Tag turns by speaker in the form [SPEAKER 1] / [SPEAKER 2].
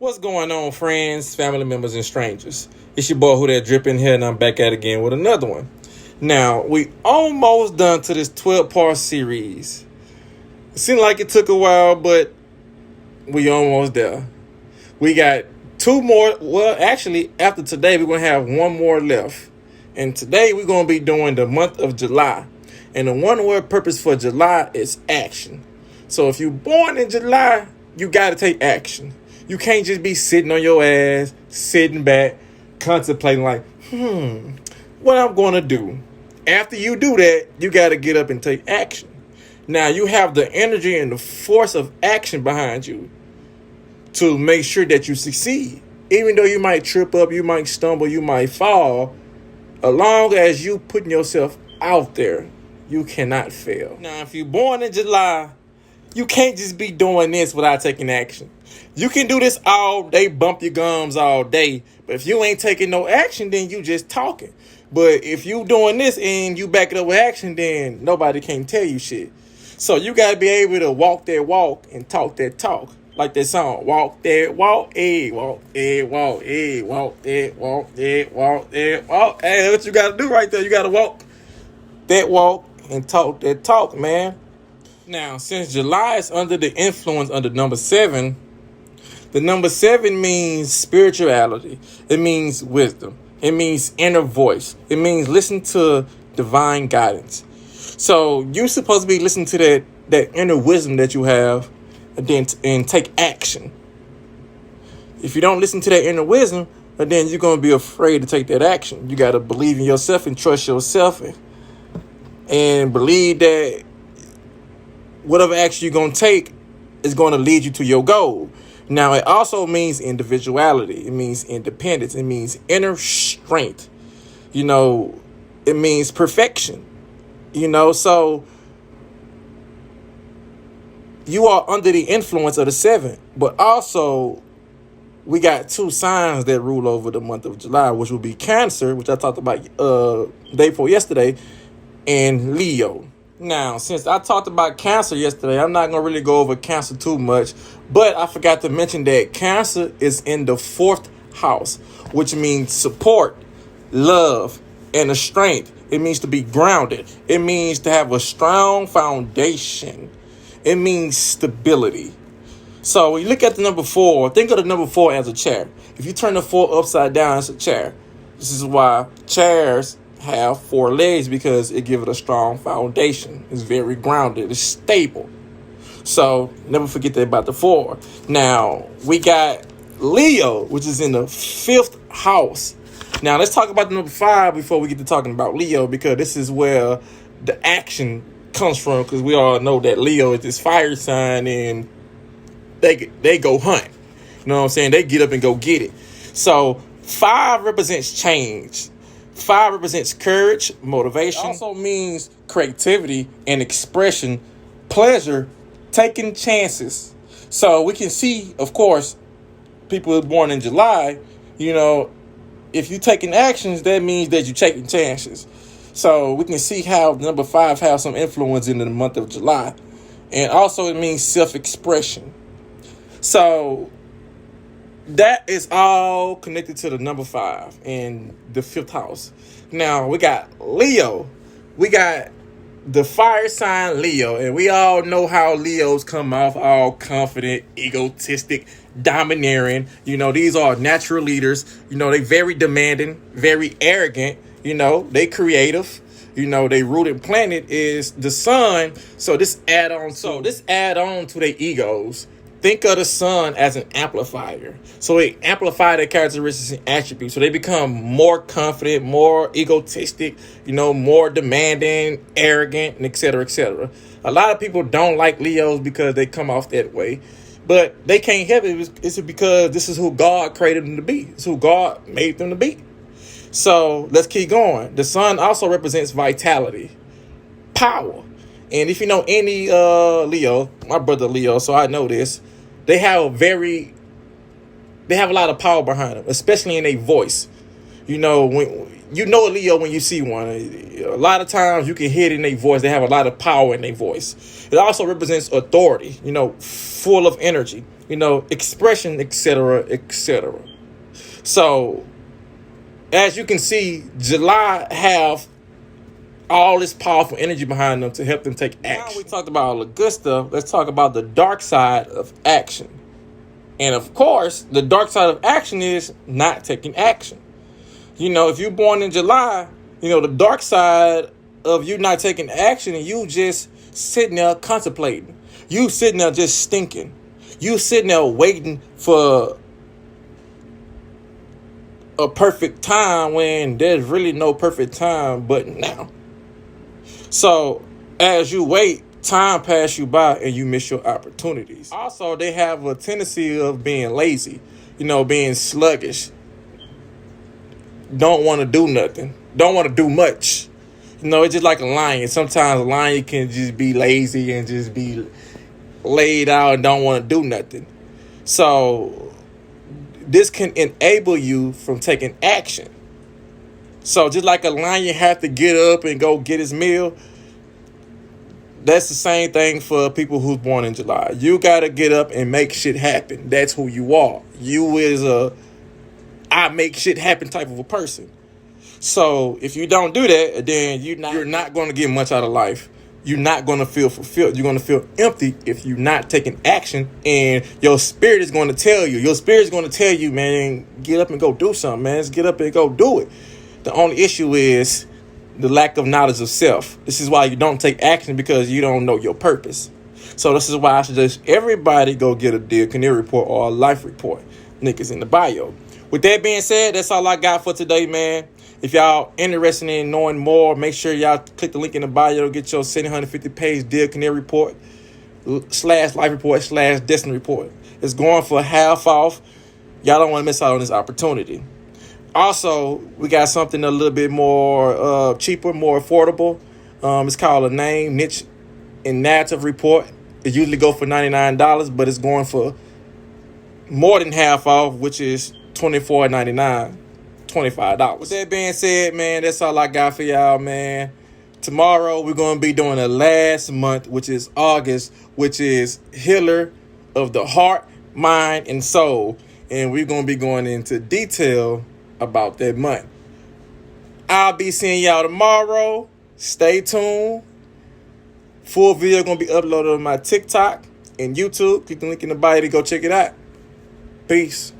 [SPEAKER 1] What's going on, friends, family members, and strangers? It's your boy Who That Dripping here, and I'm back at it again with another one. Now, we almost done to this 12-part series. It seemed like it took a while, but we almost there. We got two more. Well, actually, after today, we're going to have one more left. And today, we're going to be doing the month of July. And the one word purpose for July is action. So if you're born in July, you got to take action. You can't just be sitting on your ass, sitting back, contemplating like, what I'm going to do. After you do that, you got to get up and take action. Now, you have the energy and the force of action behind you to make sure that you succeed. Even though you might trip up, you might stumble, you might fall, as long as you putting yourself out there, you cannot fail. Now, if you're born in July, you can't just be doing this without taking action. You can do this all day, bump your gums all day, but if you ain't taking no action, then you just talking. But if you doing this and you back it up with action, then nobody can tell you shit. So you got to be able to walk that walk and talk that talk. Like that song, walk that walk, walk that walk, walk that walk, walk that walk. Hey, what you got to do right there, you got to walk that walk and talk that talk, man. Now, since July is under the influence of the number 7, the number 7 means spirituality. It means wisdom. It means inner voice. It means listen to divine guidance. So you're supposed to be listening to that inner wisdom that you have and take action. If you don't listen to that inner wisdom, then you're going to be afraid to take that action. You got to believe in yourself and trust yourself and believe that whatever action you're going to take is going to lead you to your goal. Now, it also means individuality. It means independence. It means inner strength. It means perfection. So you are under the influence of the 7. But also, we got 2 signs that rule over the month of July, which will be Cancer, which I talked about day before yesterday, and Leo. Now, since I talked about Cancer yesterday, I'm not going to really go over Cancer too much, but I forgot to mention that Cancer is in the 4th house, which means support, love, and a strength. It means to be grounded. It means to have a strong foundation. It means stability. So when you look at the number 4, think of the number 4 as a chair. If you turn the 4 upside down, it's a chair. This is why chairs have 4 legs, because it gives it a strong foundation. It's very grounded. It's stable. So never forget that about the 4. Now we got Leo, which is in the 5th house. Now let's talk about the number 5 before we get to talking about Leo, because this is where the action comes from. Because we all know that Leo is this fire sign, and they go hunt. You know what I'm saying? They get up and go get it. So 5 represents change. 5 represents courage, motivation. It also means creativity and expression, pleasure, taking chances. So we can see, of course, people born in July, if you're taking actions, that means that you're taking chances. So we can see how number 5 has some influence in the month of July. And also it means self-expression. So that is all connected to the number 5 in the 5th house. Now, we got Leo. We got the fire sign Leo. And we all know how Leos come off all confident, egotistic, domineering. These are natural leaders. They very demanding, very arrogant. They creative. They rooted planet is the sun. So this add on to their egos. Think of the sun as an amplifier. So it amplifies their characteristics and attributes. So they become more confident, more egotistic, more demanding, arrogant, and et cetera, et cetera. A lot of people don't like Leos because they come off that way. But they can't help it. It's because this is who God created them to be. It's who God made them to be. So let's keep going. The sun also represents vitality, power. And if you know any Leo, my brother Leo, so I know this, they have a lot of power behind them, especially in their voice. You know, when you know a Leo when you see one. A lot of times you can hear it in their voice. They have a lot of power in their voice. It also represents authority, you know, full of energy, you know, expression, etc., etc. So, as you can see, July have all this powerful energy behind them to help them take action. Now we talked about all the good stuff. Let's talk about the dark side of action. And of course, the dark side of action is not taking action. You know, if you're born in July, you know, the dark side of you not taking action and you just sitting there contemplating. You sitting there just stinking. You sitting there waiting for a perfect time when there's really no perfect time but now. So as you wait, time pass you by and you miss your opportunities. Also, they have a tendency of being lazy, you know, being sluggish. Don't want to do nothing. Don't want to do much. You know, it's just like a lion. Sometimes a lion can just be lazy and just be laid out and don't want to do nothing. So this can enable you from taking action. So just like a lion have to get up and go get his meal, that's the same thing for people who's born in July. You got to get up and make shit happen. That's who you are. You is a I make shit happen type of a person. So if you don't do that, then you're not going to get much out of life. You're not going to feel fulfilled. You're going to feel empty if you're not taking action. And your spirit is going to tell you. Your spirit is going to tell you, man, get up and go do something, man. Just get up and go do it. The only issue is the lack of knowledge of self. This is why you don't take action, because you don't know your purpose. So this is why I suggest everybody go get a Dear Canary report or a life report. Link is in the bio. With that being said, that's all I got for today, man. If y'all interested in knowing more, make sure y'all click the link in the bio to get your 750-page Dear Canary report / life report / destiny report. It's going for half off. Y'all don't want to miss out on this opportunity. Also, we got something a little bit more cheaper, more affordable. It's called a name, niche, and narrative report. It usually go for $99, but it's going for more than half off, which is $24.99, $25. With that being said, man, that's all I got for y'all, man. Tomorrow, we're going to be doing the last month, which is August, which is Healer of the Heart, Mind, and Soul. And we're going to be going into detail about that month. I'll be seeing y'all tomorrow. Stay tuned. Full video going to be uploaded on my TikTok and YouTube. Click the link in the bio to go check it out. Peace.